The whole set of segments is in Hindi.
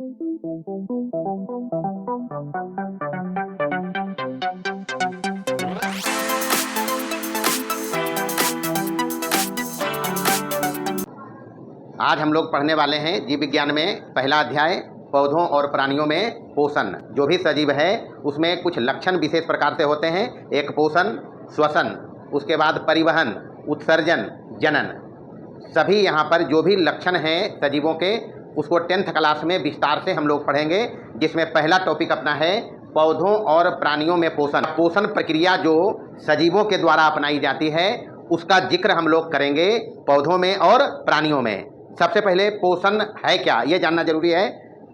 आज हम लोग पढ़ने वाले हैं जीव विज्ञान में पहला अध्याय पौधों और प्राणियों में पोषण। जो भी सजीव है उसमें कुछ लक्षण विशेष प्रकार से होते हैं। एक पोषण, श्वसन, उसके बाद परिवहन, उत्सर्जन, जनन। सभी यहाँ पर जो भी लक्षण हैं सजीवों के उसको 10th क्लास में विस्तार से हम लोग पढ़ेंगे, जिसमें पहला टॉपिक अपना है पौधों और प्राणियों में पोषण। पोषण प्रक्रिया जो सजीवों के द्वारा अपनाई जाती है उसका जिक्र हम लोग करेंगे पौधों में और प्राणियों में। सबसे पहले पोषण है क्या ये जानना जरूरी है।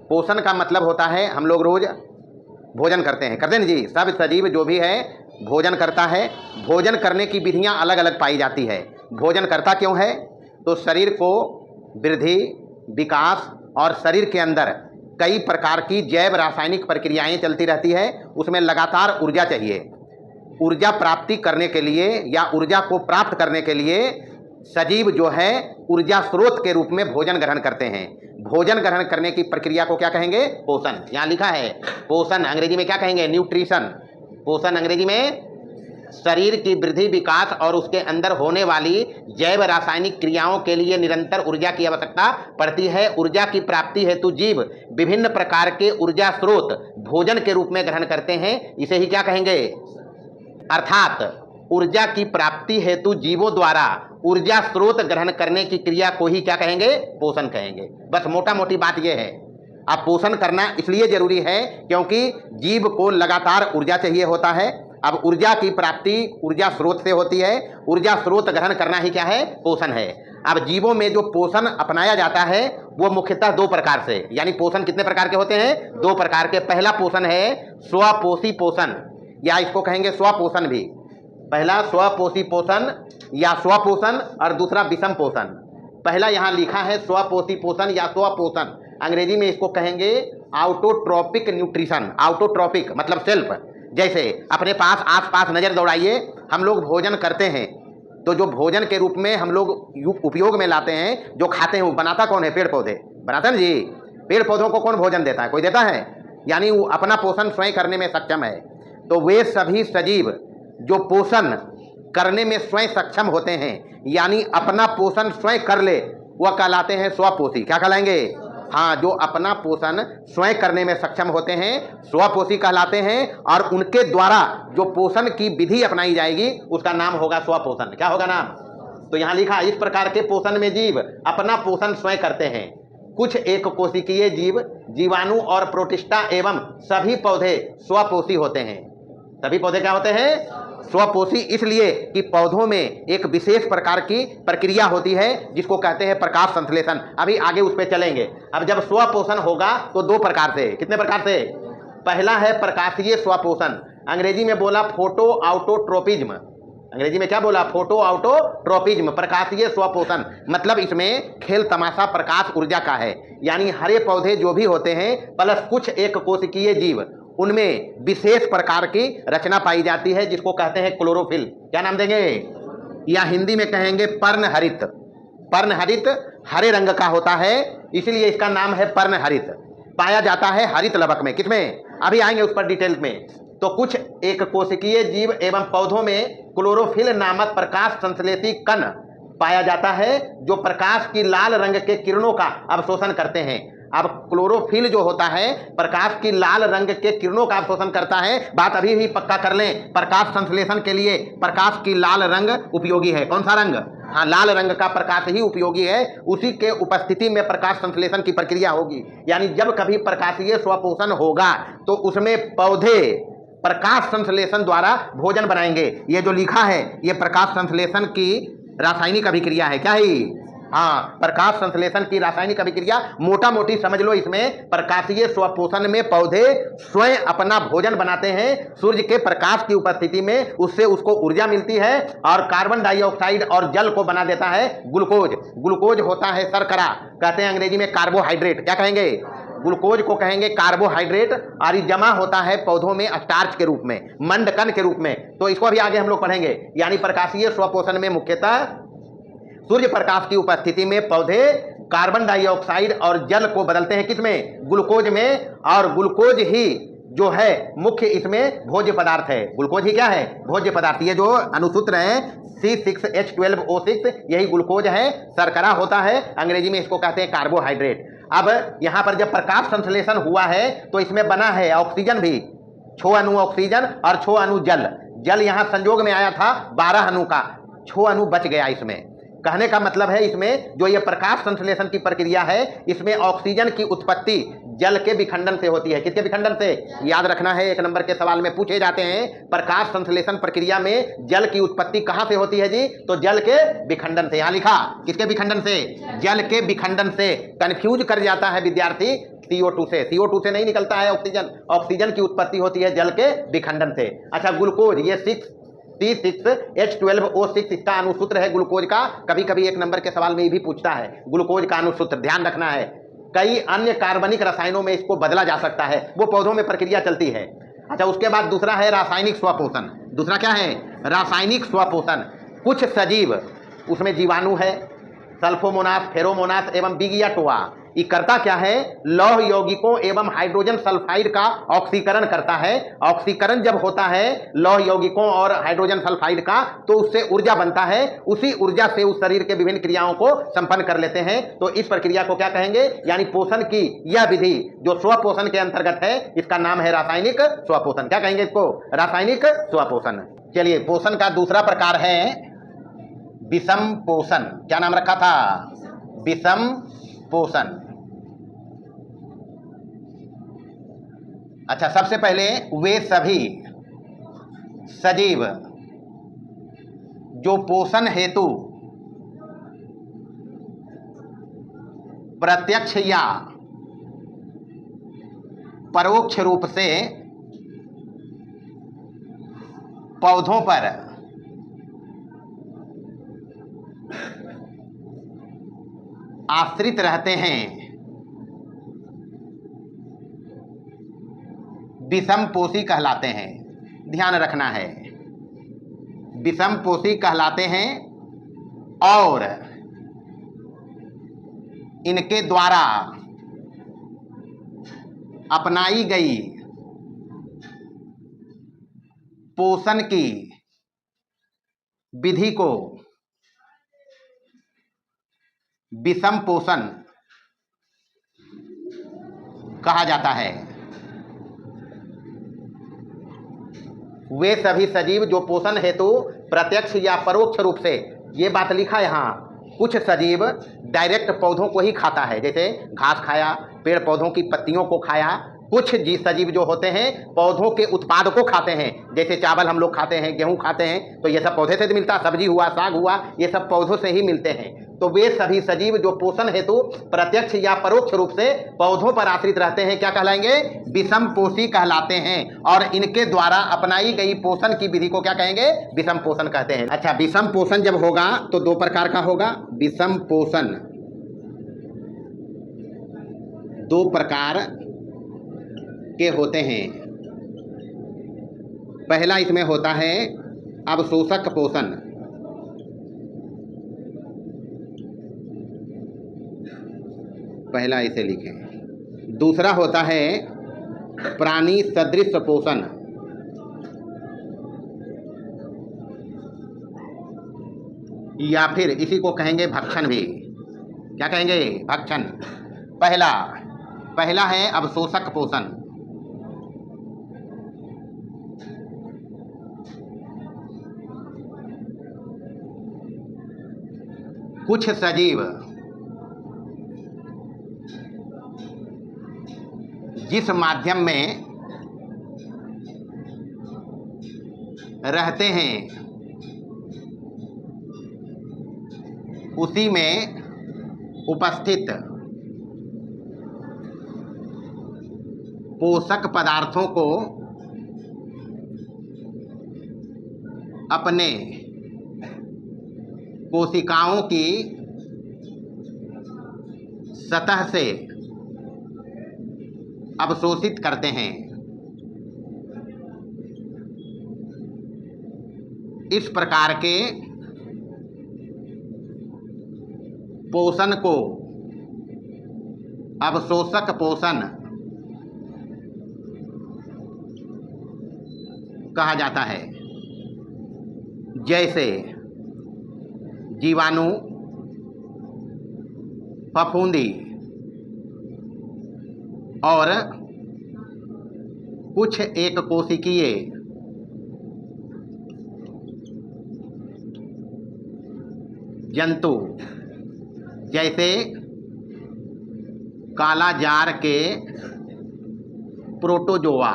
पोषण का मतलब होता है हम लोग रोज भोजन करते हैं ना जी। सब सजीव जो भी है भोजन करता है। भोजन करने की विधियां अलग अलग पाई जाती है। भोजन करता क्यों है? तो शरीर को वृद्धि, विकास और शरीर के अंदर कई प्रकार की जैव रासायनिक प्रक्रियाएं चलती रहती है। उसमें लगातार ऊर्जा चाहिए। ऊर्जा प्राप्ति करने के लिए या ऊर्जा को प्राप्त करने के लिए सजीव जो है ऊर्जा स्रोत के रूप में भोजन ग्रहण करते हैं। भोजन ग्रहण करने की प्रक्रिया को क्या कहेंगे? पोषण। यहाँ लिखा है पोषण, अंग्रेजी में क्या कहेंगे? न्यूट्रिशन। पोषण अंग्रेजी में शरीर की वृद्धि, विकास और उसके अंदर होने वाली जैव रासायनिक क्रियाओं के लिए निरंतर ऊर्जा की आवश्यकता पड़ती है। ऊर्जा की प्राप्ति हेतु जीव विभिन्न प्रकार के ऊर्जा स्रोत भोजन के रूप में ग्रहण करते हैं। इसे ही क्या कहेंगे? अर्थात ऊर्जा की प्राप्ति हेतु जीवों द्वारा ऊर्जा स्रोत ग्रहण करने की क्रिया को ही क्या कहेंगे? पोषण कहेंगे। बस मोटा मोटी बात यह है। अब पोषण करना इसलिए जरूरी है क्योंकि जीव को लगातार ऊर्जा चाहिए होता है। अब ऊर्जा की प्राप्ति ऊर्जा स्रोत से होती है। ऊर्जा स्रोत ग्रहण करना ही क्या है? पोषण है। अब जीवों में जो पोषण अपनाया जाता है वो मुख्यतः दो प्रकार से, यानी पोषण कितने प्रकार के होते हैं? दो प्रकार के। पहला पोषण है स्वपोषी पोषण, या इसको कहेंगे स्वपोषण भी। पहला स्वपोषी पोषण या स्वपोषण और दूसरा विषम पोषण। पहला यहाँ लिखा है स्वपोषी पोषण या स्वपोषण। अंग्रेजी में इसको कहेंगे ऑटोट्रोपिक न्यूट्रिशन। ऑटोट्रोपिक मतलब सेल्फ। जैसे अपने पास आसपास नज़र दौड़ाइए, हम लोग भोजन करते हैं तो जो भोजन के रूप में हम लोग उपयोग में लाते हैं, जो खाते हैं, वो बनाता कौन है? पेड़ पौधे बनाते हैं जी। पेड़ पौधों को कौन भोजन देता है? कोई देता है? यानी वो अपना पोषण स्वयं करने में सक्षम है। तो वे सभी सजीव जो पोषण करने में स्वयं सक्षम होते हैं, यानी अपना पोषण स्वयं कर ले, वह कहलाते हैं स्वपोषी। क्या कहलाएंगे? हाँ, जो अपना पोषण स्वयं करने में सक्षम होते हैं स्वपोषी कहलाते हैं। और उनके द्वारा जो पोषण की विधि अपनाई जाएगी उसका नाम होगा स्वपोषण। क्या होगा नाम? तो यहाँ लिखा इस प्रकार के पोषण में जीव अपना पोषण स्वयं करते हैं। कुछ एक कोशिकीय जीव, जीवाणु और प्रोटिस्टा एवं सभी पौधे स्वपोषी होते हैं। सभी पौधे क्या होते हैं? स्वपोषी। इसलिए कि पौधों में एक विशेष प्रकार की प्रक्रिया होती है जिसको कहते हैं प्रकाश संश्लेषण। अभी आगे उस पर चलेंगे। अब जब स्वपोषण होगा तो दो प्रकार से। कितने प्रकार से? पहला है प्रकाशीय स्वपोषण। अंग्रेजी में बोला फोटो ऑटोट्रोपिज्म। अंग्रेजी में क्या बोला? फोटो ऑटोट्रोपिज्म, प्रकाशीय स्वपोषण। मतलब इसमें खेल तमाशा प्रकाश ऊर्जा का है। यानी हरे पौधे जो भी होते हैं प्लस कुछ एक कोशिकीय जीव, उनमें विशेष प्रकार की रचना पाई जाती है जिसको कहते हैं क्लोरोफिल। क्या नाम देंगे? या हिंदी में कहेंगे पर्णहरित। पर्णहरित हरे रंग का होता है, इसलिए इसका नाम है पर्णहरित। पाया जाता है हरित लवक में। किसमें? अभी आएंगे उस पर डिटेल में। तो कुछ एक कोशिकीय जीव एवं पौधों में क्लोरोफिल नामक प्रकाश संश्लेषी कण पाया जाता है जो प्रकाश की लाल रंग के किरणों का अवशोषण करते हैं। अब क्लोरोफिल जो होता है प्रकाश की लाल रंग के किरणों का अवशोषण करता है। बात अभी भी पक्का कर लें, प्रकाश संश्लेषण के लिए प्रकाश की लाल रंग उपयोगी है। कौन सा रंग? हाँ, लाल रंग का प्रकाश ही उपयोगी है। उसी के उपस्थिति में प्रकाश संश्लेषण की प्रक्रिया होगी। यानी जब कभी प्रकाशीय स्वपोषण होगा तो उसमें पौधे प्रकाश संश्लेषण द्वारा भोजन बनाएंगे। ये जो लिखा है ये प्रकाश संश्लेषण की रासायनिक अभिक्रिया है। क्या है? हाँ, प्रकाश संश्लेषण की रासायनिक अभिक्रिया। मोटा मोटी समझ लो, इसमें प्रकाशीय स्वपोषण में पौधे स्वयं अपना भोजन बनाते हैं। सूर्य के प्रकाश की उपस्थिति में उससे उसको ऊर्जा मिलती है और कार्बन डाइऑक्साइड और जल को बना देता है ग्लूकोज। ग्लूकोज होता है शर्करा, कहते हैं अंग्रेजी में कार्बोहाइड्रेट। क्या कहेंगे? ग्लूकोज को कहेंगे कार्बोहाइड्रेट। और ये जमा होता है पौधों में स्टार्च के रूप में, मंडकण के रूप में। तो इसको अभी आगे हम लोग पढ़ेंगे। यानी प्रकाशीय स्वपोषण में मुख्यतः सूर्य प्रकाश की उपस्थिति में पौधे कार्बन डाइऑक्साइड और जल को बदलते हैं किसमें? ग्लूकोज में। और ग्लूकोज ही जो है मुख्य इसमें भोज्य पदार्थ है। ग्लूकोज ही क्या है? भोज्य पदार्थ। ये जो अणुसूत्र है C6H12O6 यही ग्लूकोज है। शर्करा होता है, अंग्रेजी में इसको कहते हैं कार्बोहाइड्रेट। अब यहां पर जब प्रकाश संश्लेषण हुआ है तो इसमें बना है ऑक्सीजन भी, 6 अणु ऑक्सीजन और 6 अणु जल। जल यहां संयोग में आया था 12 अणु का, 6 अणु बच गया इसमें। कहने का मतलब है इसमें जो ये प्रकाश संश्लेषण की प्रक्रिया है इसमें ऑक्सीजन की उत्पत्ति जल के विखंडन से होती है। किसके विखंडन से? याद रखना है, 1 नंबर के सवाल में पूछे जाते हैं प्रकाश संश्लेषण प्रक्रिया में जल की उत्पत्ति कहां से होती है जी? तो जल के विखंडन से। यहां लिखा किसके विखंडन से? जल के विखंडन से। कंफ्यूज कर जाता है विद्यार्थी CO2 से। CO2 से नहीं निकलता है ऑक्सीजन, ऑक्सीजन की उत्पत्ति होती है जल के विखंडन से। अच्छा, ग्लूकोज ये C6H12O6 इसका अणुसूत्र है ग्लूकोज का। कभी कभी 1 नंबर के सवाल में ये भी पूछता है ग्लूकोज का अणुसूत्र, ध्यान रखना है। कई अन्य कार्बनिक रसायनों में इसको बदला जा सकता है, वो पौधों में प्रक्रिया चलती है। अच्छा, उसके बाद दूसरा है रासायनिक स्वपोषण। दूसरा क्या है? रासायनिक स्वपोषण। कुछ सजीव, उसमें जीवाणु है, सल्फोमोनास, फेरोमोनास एवं बिगियाटोआ, ये करता क्या है? लौह यौगिकों एवं हाइड्रोजन सल्फाइड का ऑक्सीकरण करता है। ऑक्सीकरण जब होता है लौह यौगिकों और हाइड्रोजन सल्फाइड का तो उससे ऊर्जा बनता है। उसी ऊर्जा से उस शरीर के विभिन्न क्रियाओं को संपन्न कर लेते हैं। तो इस प्रक्रिया को क्या कहेंगे? यानी पोषण की यह विधि जो स्वपोषण के अंतर्गत है इसका नाम है रासायनिक स्वपोषण। क्या कहेंगे इसको? रासायनिक स्वपोषण। चलिए, पोषण का दूसरा प्रकार है विषम पोषण। क्या नाम रखा था? विषम पोषण। अच्छा, सबसे पहले वे सभी सजीव जो पोषण हेतु प्रत्यक्ष या परोक्ष रूप से पौधों पर आश्रित रहते हैं, विषमपोषी कहलाते हैं। ध्यान रखना है, विषमपोषी कहलाते हैं और इनके द्वारा अपनाई गई पोषण की विधि को विषम पोषण कहा जाता है। वे सभी सजीव जो पोषण हेतु प्रत्यक्ष या परोक्ष रूप से, ये बात लिखा यहाँ, कुछ सजीव डायरेक्ट पौधों को ही खाता है, जैसे घास खाया, पेड़ पौधों की पत्तियों को खाया। कुछ सजीव जो होते हैं पौधों के उत्पाद को खाते हैं, जैसे चावल हम लोग खाते हैं, गेहूं खाते हैं, तो ये सब पौधे से मिलता, सब्जी हुआ, साग हुआ, ये सब पौधों से ही मिलते हैं। तो वे सभी सजीव जो पोषण हेतु प्रत्यक्ष या परोक्ष रूप से पौधों पर आश्रित रहते हैं क्या कहलाएंगे? विषमपोषी कहलाते हैं। और इनके द्वारा अपनाई गई पोषण की विधि को क्या कहेंगे? विषम पोषण कहते हैं। अच्छा, विषम पोषण जब होगा तो 2 प्रकार का होगा। विषम पोषण 2 प्रकार के होते हैं। पहला इसमें होता है अवशोषक पोषण। पहला इसे लिखें। दूसरा होता है प्राणी सदृश पोषण। या फिर इसी को कहेंगे भक्षण भी। क्या कहेंगे? भक्षण। पहला है अवशोषक पोषण। कुछ सजीव जिस माध्यम में रहते हैं उसी में उपस्थित पोषक पदार्थों को अपने कोशिकाओं की सतह से अवशोषित करते हैं। इस प्रकार के पोषण को अवशोषक पोषण कहा जाता है, जैसे जीवाणु, फफूंदी और कुछ एक कोशिकीय जंतु, जैसे कालाजार के प्रोटोजोआ,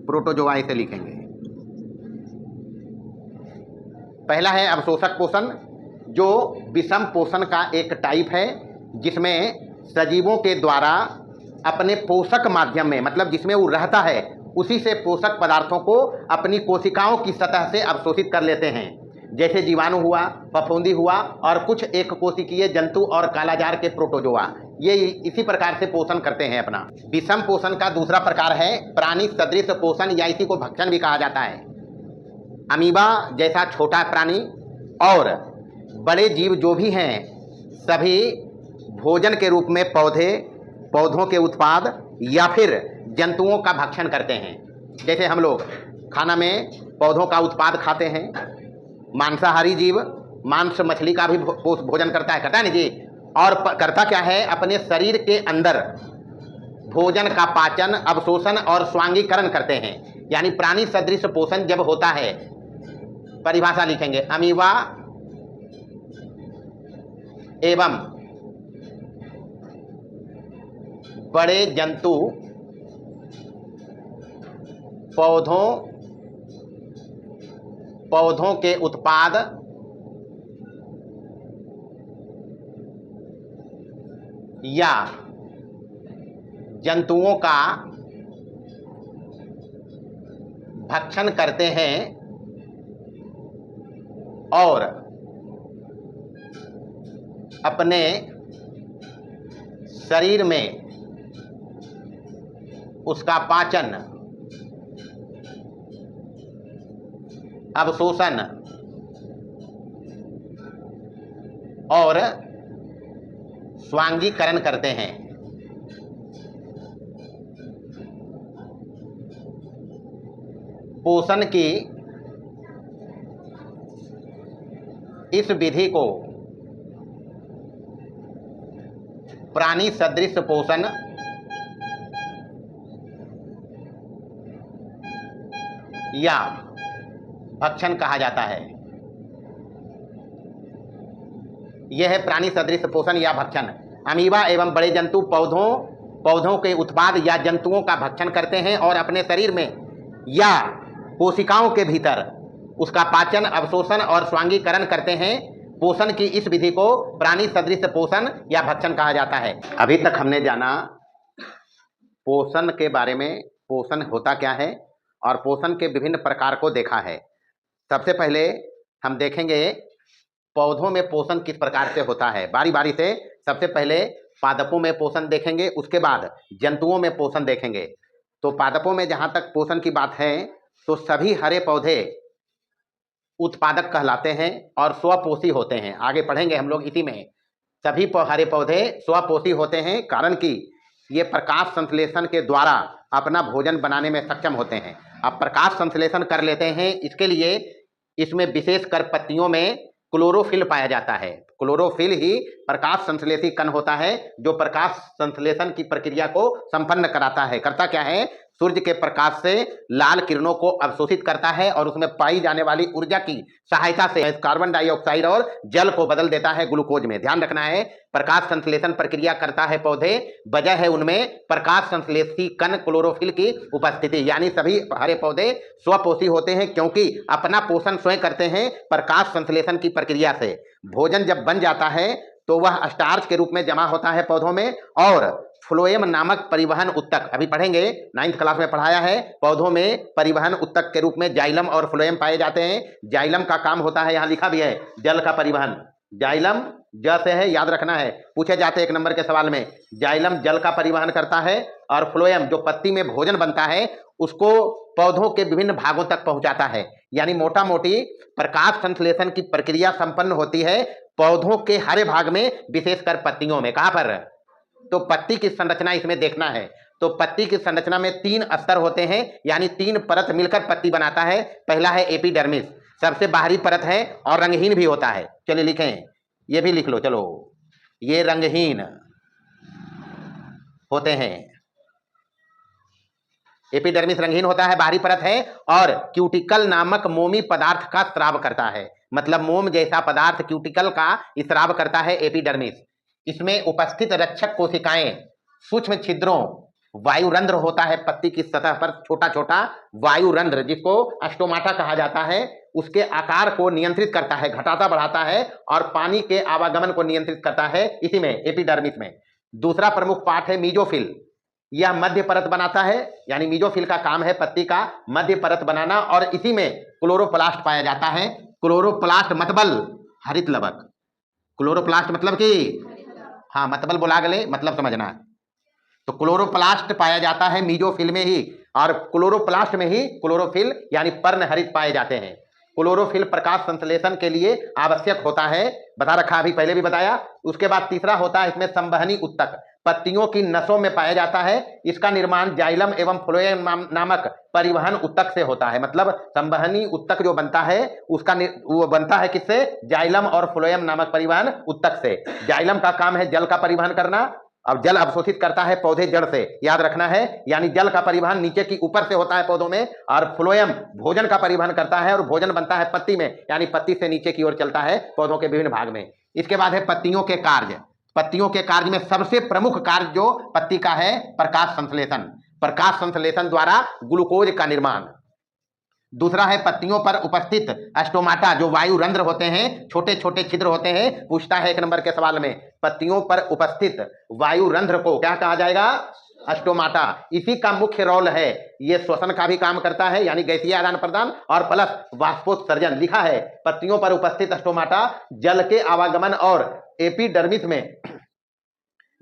प्रोटोजोआ इसे लिखेंगे। पहला है अवशोषक पोषण, जो विषम पोषण का एक टाइप है, जिसमें सजीवों के द्वारा अपने पोषक माध्यम में, मतलब जिसमें वो रहता है उसी से पोषक पदार्थों को अपनी कोशिकाओं की सतह से अवशोषित कर लेते हैं, जैसे जीवाणु हुआ, फफूंदी हुआ और कुछ एक कोशिकीय जंतु और कालाजार के प्रोटोजोआ। ये इसी प्रकार से पोषण करते हैं अपना। विषम पोषण का दूसरा प्रकार है प्राणी सदृश पोषण, या इसी को भक्षण भी कहा जाता है। अमीबा जैसा छोटा प्राणी और बड़े जीव जो भी हैं, सभी भोजन के रूप में पौधों के उत्पाद या फिर जंतुओं का भक्षण करते हैं। जैसे हम लोग खाना में पौधों का उत्पाद खाते हैं। मांसाहारी जीव मांस मछली का भी भोजन करता है नहीं जी, और करता क्या है, अपने शरीर के अंदर भोजन का पाचन, अवशोषण और स्वांगीकरण करते हैं। यानी प्राणी सदृश पोषण जब होता है, परिभाषा लिखेंगे, अमीबा एवं बड़े जंतु पौधों के उत्पाद या जंतुओं का भक्षण करते हैं और अपने शरीर में उसका पाचन, अवशोषण और स्वांगीकरण करते हैं। पोषण की इस विधि को प्राणी सदृश पोषण या भक्षण कहा जाता है। यह है प्राणी सदृश पोषण या भक्षण। अमीबा एवं बड़े जंतु पौधों के उत्पाद या जंतुओं का भक्षण करते हैं और अपने शरीर में या कोशिकाओं के भीतर उसका पाचन, अवशोषण और स्वांगीकरण करते हैं। पोषण की इस विधि को प्राणी सदृश पोषण या भक्षण कहा जाता है। अभी तक हमने जाना पोषण के बारे में, पोषण होता क्या है और पोषण के विभिन्न प्रकार को देखा है। सबसे पहले हम देखेंगे पौधों में पोषण किस प्रकार से होता है, बारी बारी से। सबसे पहले पादपों में पोषण देखेंगे, उसके बाद जंतुओं में पोषण देखेंगे। तो पादपों में जहाँ तक पोषण की बात है, तो सभी हरे पौधे उत्पादक कहलाते हैं और स्वपोषी होते हैं। आगे पढ़ेंगे हम लोग इसी में। सभी हरे पौधे स्वपोषी होते हैं, कारण कि ये प्रकाश संश्लेषण के द्वारा अपना भोजन बनाने में सक्षम होते हैं। अब प्रकाश संश्लेषण कर लेते हैं, इसके लिए इसमें विशेषकर पत्तियों में क्लोरोफिल पाया जाता है। क्लोरोफिल ही प्रकाश संश्लेषी कण होता है, जो प्रकाश संश्लेषण की प्रक्रिया को संपन्न कराता है। करता क्या है, सूर्य के प्रकाश से लाल किरणों को अवशोषित करता है और उसमें पाई जाने वाली ऊर्जा की सहायता से कार्बन डाइऑक्साइड और जल को बदल देता है ग्लूकोज में। ध्यान रखना है, प्रकाश संश्लेषण प्रक्रिया करता है पौधे, वजह है उनमें प्रकाश संश्लेषी कण क्लोरोफिल की उपस्थिति। यानी सभी हरे पौधे स्वपोषी होते हैं, क्योंकि अपना पोषण स्वयं करते हैं प्रकाश संश्लेषण की प्रक्रिया से। भोजन जब बन जाता है तो वह स्टार्च के रूप में जमा होता है पौधों में, और फ्लोएम नामक परिवहन उत्तक, अभी पढ़ेंगे, 9th क्लास में पढ़ाया है। पौधों में परिवहन उत्तक के रूप में जाइलम और फ्लोएम पाए जाते हैं। जाइलम का काम होता है, यहाँ लिखा भी है, जल का परिवहन। जाइलम जैसे है, याद रखना है, पूछे जाते 1 नंबर के सवाल में। जाइलम जल का परिवहन करता है और फ्लोएम जो पत्ती में भोजन बनता है उसको पौधों के विभिन्न भागों तक पहुंचाता है। यानी मोटा मोटी प्रकाश संश्लेषण की प्रक्रिया संपन्न होती है पौधों के हरे भाग में, विशेषकर पत्तियों में। कहाँ पर, तो पत्ती की संरचना इसमें देखना है। तो पत्ती की संरचना में 3 स्तर होते हैं, यानी 3 परत मिलकर पत्ती बनाता है। पहला है एपिडर्मिस, सबसे बाहरी परत है और रंगहीन भी होता है। चलिए लिखें, ये भी लिख लो। चलो, ये रंगहीन होते हैं। एपिडर्मिस रंगहीन होता है, बाहरी परत है, और क्यूटिकल नामक मोमी पदार्थ का स्राव करता है। मतलब मोम जैसा पदार्थ क्यूटिकल का स्राव करता है एपिडर्मिस। इसमें उपस्थित रक्षक कोशिकाएं सूक्ष्म छिद्रों, वायुरंध्र होता है पत्ती की सतह पर, छोटा छोटा वायुरंध्र जिसको अस्टोमाटा कहा जाता है, उसके आकार को नियंत्रित करता है, घटाता बढ़ाता है, और पानी के आवागमन को नियंत्रित करता है इसी में, एपिडर्मिस में। दूसरा प्रमुख पार्ट है मीजोफिल। यह मध्य परत बनाता है, यानी मीजोफिल का काम है पत्ती का मध्य परत बनाना, और इसी में क्लोरोप्लास्ट पाया जाता है। क्लोरोप्लास्ट मतबल हरित लवक। क्लोरोप्लास्ट मतलब कि, हाँ, मतबल बोला गले, मतलब समझना। तो क्लोरोप्लास्ट पाया जाता है मीजोफिल में ही, और क्लोरोप्लास्ट में ही क्लोरोफिल यानी पर्णहरित पाए जाते हैं। क्लोरोफिल प्रकाश संश्लेषण के लिए आवश्यक होता है, बता रखा, अभी पहले भी बताया। उसके बाद तीसरा होता है इसमें संवहनी उत्तक, पत्तियों की नसों में पाया जाता है। इसका निर्माण जाइलम एवं फ्लोएम नामक परिवहन उत्तक से होता है। मतलब संवहनी उत्तक जो बनता है उसका वो बनता है किससे? जाइलम और फ्लोएम नामक परिवहन उत्तक से। जाइलम का काम है जल का परिवहन करना, अब जल अवशोषित करता है पौधे जड़ से, याद रखना है। यानी जल का परिवहन नीचे की ऊपर से होता है पौधों में, और फ्लोएम भोजन का परिवहन करता है, और भोजन बनता है पत्ती में, यानी पत्ती से नीचे की ओर चलता है पौधों के विभिन्न भाग में। इसके बाद है पत्तियों के कार्य। पत्तियों के कार्य में सबसे प्रमुख कार्य जो पत्ती का है, प्रकाश संश्लेषण। प्रकाश संश्लेषण द्वारा ग्लूकोज का निर्माण। दूसरा है पत्तियों पर उपस्थित अस्टोमाटा, जो वायु रंध्र होते हैं, छोटे छोटे छिद्र होते हैं। पूछता है 1 नंबर के सवाल में, पत्तियों पर उपस्थित वायु रंध्र को क्या कहा जाएगा? अस्टोमाटा। इसी का मुख्य रोल है, ये श्वसन का भी काम करता है, यानी गैसीय आदान प्रदान, और प्लस वाष्पोत्सर्जन। लिखा है पत्तियों पर उपस्थित अस्टोमाटा जल के आवागमन और एपिडर्मिस में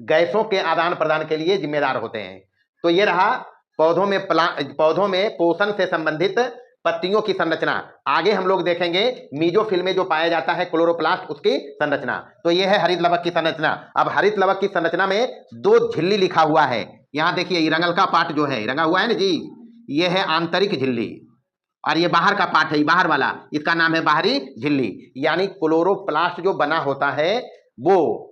गैसों के आदान प्रदान के लिए जिम्मेदार होते हैं। तो ये रहा पौधों में पोषण से संबंधित पत्तियों की संरचना। आगे हम लोग देखेंगे मीजोफिल में जो पाया जाता है क्लोरोप्लास्ट, उसकी संरचना। तो ये है हरित लवक की संरचना। अब हरित लवक की संरचना में 2 झिल्ली लिखा हुआ है। यहां देखिए, ये रंगल का पार्ट जो है, रंगा हुआ है ना जी, ये है आंतरिक झिल्ली, और ये बाहर का पार्ट है, बाहर वाला, इसका नाम है बाहरी झिल्ली। यानी क्लोरोप्लास्ट जो बना होता है, वो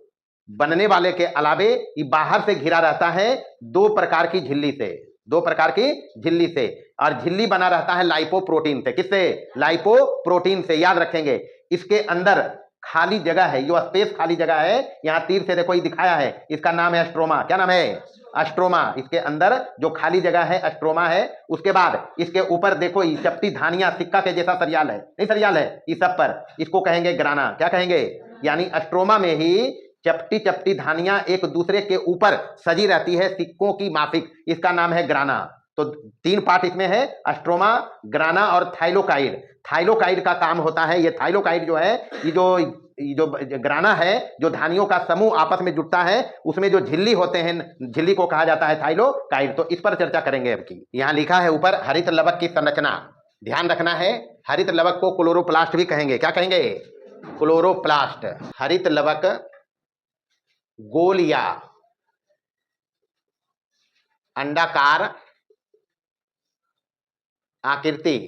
बनने वाले के अलावे ये बाहर से घिरा रहता है 2 प्रकार की झिल्ली से, 2 प्रकार की झिल्ली से। और झिल्ली बना रहता है लाइपोप्रोटीन से। किससे? लाइपोप्रोटीन से, याद रखेंगे। इसके अंदर खाली जगह है, जो स्पेस खाली जगह है, यहां तीर से देखो ये दिखाया है, इसका नाम है अस्ट्रोमा। क्या नाम है? अस्ट्रोमा। इसके अंदर जो खाली जगह है अस्ट्रोमा है। उसके बाद इसके ऊपर देखो ये चपटी धानियां, सिक्का के जैसा सरियाल है, नहीं सरियाल है, इस सब पर, इसको कहेंगे ग्राना। क्या कहेंगे? यानी अस्ट्रोमा में ही चपटी चपटी धानियां एक दूसरे के ऊपर सजी रहती है, सिक्कों की माफिक, इसका नाम है ग्राना। तो 3 पार्ट इसमें है, अस्ट्रोमा, ग्राना और थाइलोकाइड। थाइलोकाइड का काम होता है, ये थाइलोकाइड जो है, ये जो ग्राना है, जो धानियों का समूह आपस में जुटता है, उसमें जो झिल्ली होते हैं, झिल्ली को कहा जाता है थाइलोकाइड। तो इस पर चर्चा करेंगे अब की। यहां लिखा है ऊपर हरित लवक की संरचना, ध्यान रखना है। हरित लवक को क्लोरोप्लास्ट भी कहेंगे। क्या कहेंगे? क्लोरोप्लास्ट। हरित लवक गोल या अंडाकार आकृति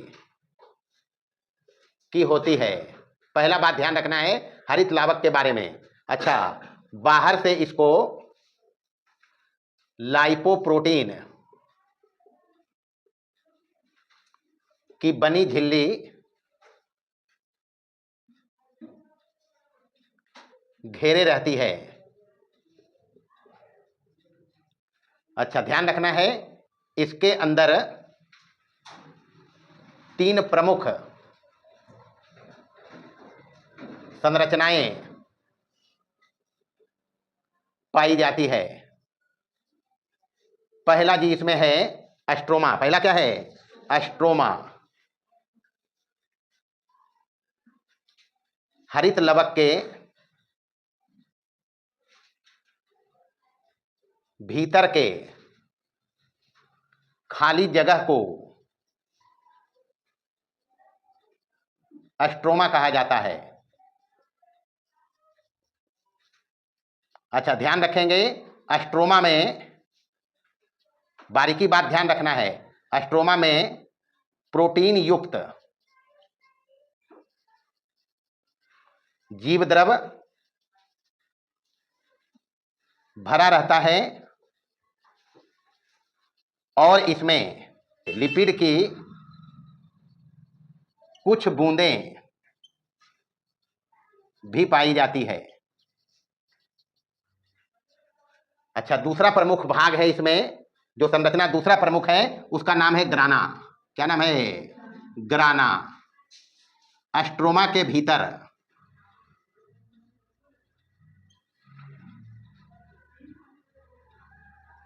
की होती है। पहला बात ध्यान रखना है हरित लवक के बारे में। अच्छा, बाहर से इसको लाइपोप्रोटीन की बनी झिल्ली घेरे रहती है। अच्छा, ध्यान रखना है, इसके अंदर 3 प्रमुख संरचनाएं पाई जाती है। पहला जी इसमें है अस्ट्रोमा। पहला क्या है? अस्ट्रोमा। हरित लवक के भीतर के खाली जगह को अस्ट्रोमा कहा जाता है। अच्छा, ध्यान रखेंगे, स्ट्रोमा में बारीकी बात ध्यान रखना है, स्ट्रोमा में प्रोटीन युक्त जीव द्रव भरा रहता है और इसमें लिपिड की कुछ बूंदें भी पाई जाती है। अच्छा, दूसरा प्रमुख भाग है इसमें, जो संरचना दूसरा प्रमुख है उसका नाम है ग्राना। क्या नाम है? ग्राना। स्ट्रोमा के भीतर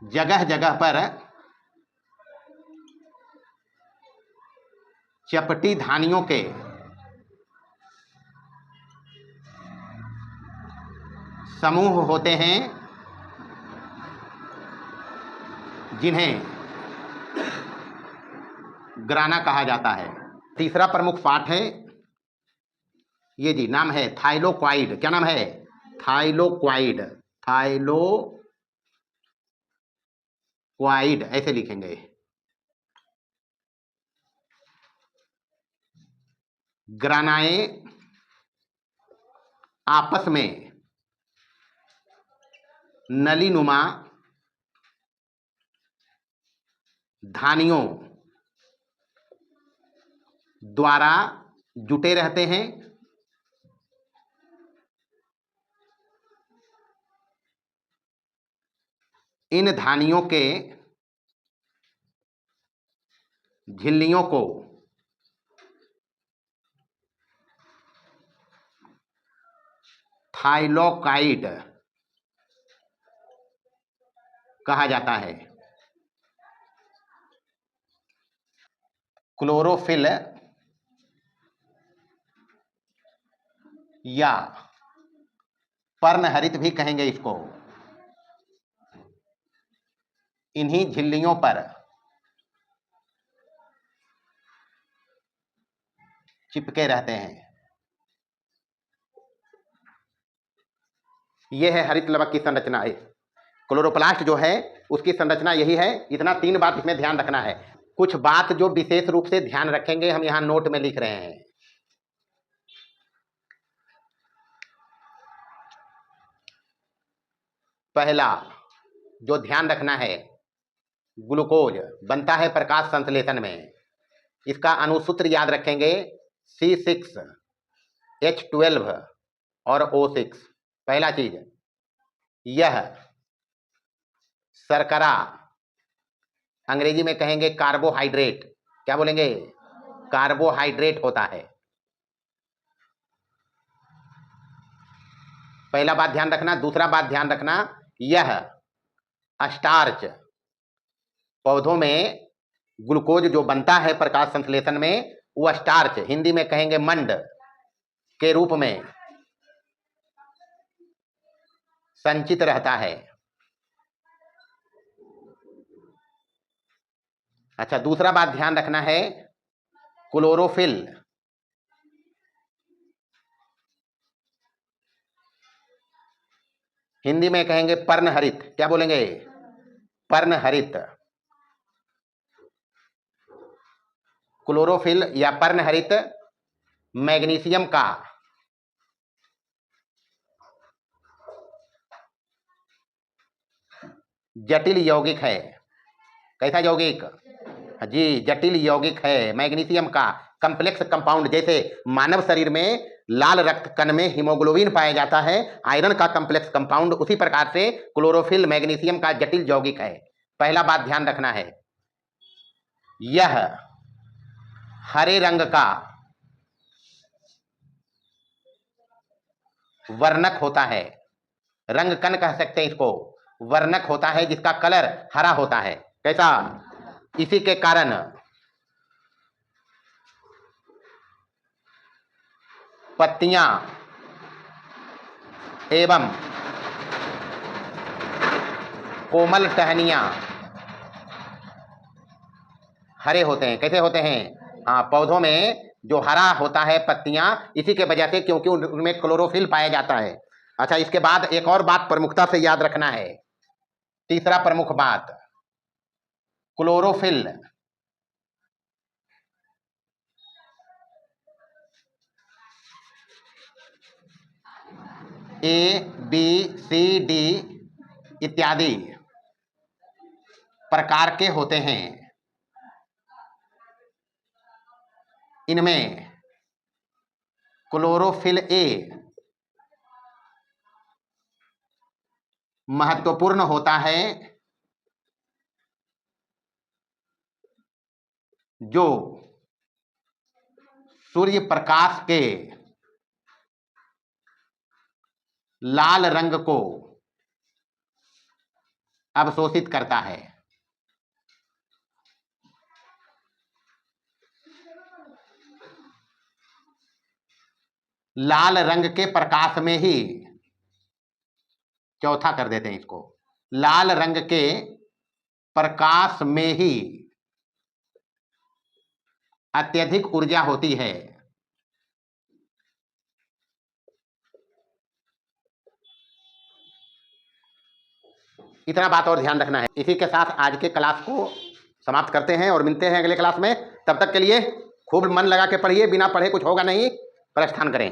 जगह जगह पर चपटी धानियों के समूह होते हैं जिन्हें ग्राना कहा जाता है। तीसरा प्रमुख पार्ट है ये जी, नाम है थाइलोक्वाइड। क्या नाम है? थाइलोक्वाइड। थाइलोक्वाइड ऐसे लिखेंगे। ग्रानाएं आपस में नलीनुमा धानियों द्वारा जुटे रहते हैं। इन धानियों के झिल्लियों को थाइलोकाइड कहा जाता है। क्लोरोफिल या पर्णहरित भी कहेंगे इसको, इन्हीं झिल्लियों पर चिपके रहते हैं। यह है हरित लवक की संरचना। क्लोरोप्लास्ट जो है उसकी संरचना यही है। इतना 3 बात इसमें ध्यान रखना है। कुछ बात जो विशेष रूप से ध्यान रखेंगे, हम यहां नोट में लिख रहे हैं। पहला जो ध्यान रखना है, ग्लूकोज बनता है प्रकाश संश्लेषण में। इसका अणुसूत्र याद रखेंगे, C6H12 और O6। पहला चीज, यह शर्करा, अंग्रेजी में कहेंगे कार्बोहाइड्रेट। क्या बोलेंगे? कार्बोहाइड्रेट होता है। पहला बात ध्यान रखना। दूसरा बात ध्यान रखना, यह स्टार्च, पौधों में ग्लूकोज जो बनता है प्रकाश संश्लेषण में, वह स्टार्च, हिंदी में कहेंगे मंड के रूप में संचित रहता है। अच्छा, दूसरा बात ध्यान रखना है, क्लोरोफिल हिंदी में कहेंगे पर्णहरित। क्या बोलेंगे? पर्णहरित। क्लोरोफिल या पर्णहरित मैग्नीशियम का जटिल यौगिक है। कैसा यौगिक? जी, जटिल यौगिक है मैग्नीशियम का। कम्प्लेक्स कंपाउंड, जैसे मानव शरीर में लाल रक्त कण में हीमोग्लोबिन पाया जाता है, आयरन का कम्प्लेक्स कंपाउंड, उसी प्रकार से क्लोरोफिल मैग्नीशियम का जटिल यौगिक है। पहला बात ध्यान रखना है, यह हरे रंग का वर्णक होता है। रंग कण कह सकते हैं इसको, वर्णक होता है जिसका कलर हरा होता है। कैसा? इसी के कारण पत्तियां एवं कोमल टहनियां हरे होते हैं। कैसे होते हैं? हाँ, पौधों में जो हरा होता है पत्तियां, इसी के वजह से, क्योंकि उनमें क्लोरोफिल पाया जाता है। अच्छा, इसके बाद एक और बात प्रमुखता से याद रखना है, तीसरा प्रमुख बात, chlorophyll A, B, C, D इत्यादि प्रकार के होते हैं। इनमें क्लोरोफिल ए महत्वपूर्ण होता है, जो सूर्य प्रकाश के लाल रंग को अवशोषित करता है। लाल रंग के प्रकाश में ही, चौथा कर देते हैं इसको, लाल रंग के प्रकाश में ही अत्यधिक ऊर्जा होती है। इतना बात और ध्यान रखना है। इसी के साथ आज के क्लास को समाप्त करते हैं और मिलते हैं अगले क्लास में। तब तक के लिए खूब मन लगा के पढ़िए, बिना पढ़े कुछ होगा नहीं, प्रस्थान करें।